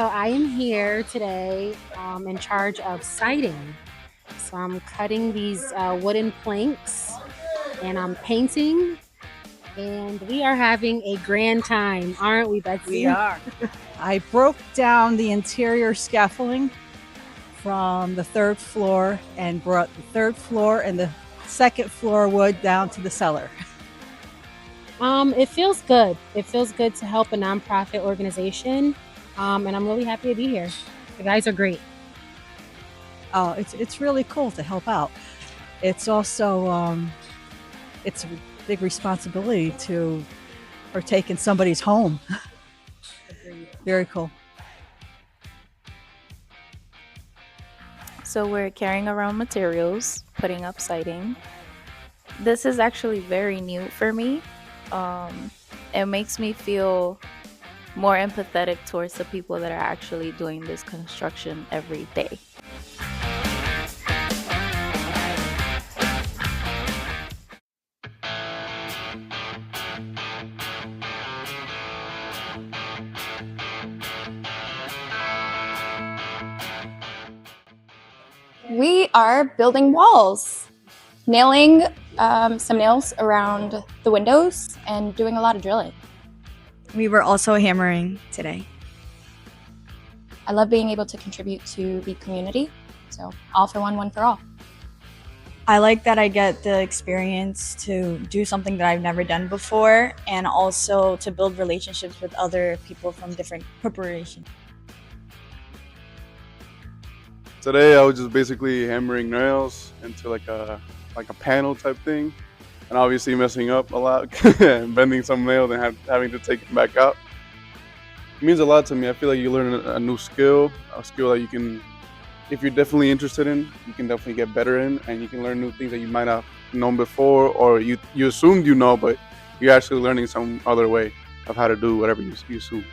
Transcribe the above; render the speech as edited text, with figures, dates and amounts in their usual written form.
So I am here today in charge of siding. So I'm cutting these wooden planks and I'm painting, and we are having a grand time, aren't we, We Betsy? are. I broke down the interior scaffolding from the third floor and brought the third floor and the second floor wood down to the cellar. It feels good. It feels good to help a nonprofit organization, and I'm really happy to be here. The guys are great. Oh, it's really cool to help out. It's also it's a big responsibility to partake in somebody's home. Very cool. So we're carrying around materials, putting up siding. This is actually very new for me. It makes me feel more empathetic towards the people that are actually doing this construction every day. We are building walls, nailing some nails around the windows and doing a lot of drilling. We were also hammering today. I love being able to contribute to the community, so all for one, one for all. I like that I get the experience to do something that I've never done before, and also to build relationships with other people from different corporations. Today I was just basically hammering nails into like a panel type thing, and obviously messing up a lot and bending some nails and having to take them back out. It means a lot to me. I feel like you learn a new skill, a skill that you can, if you're definitely interested in, you can definitely get better in, and you can learn new things that you might not have known before, or you assumed you know, but you're actually learning some other way of how to do whatever you assume.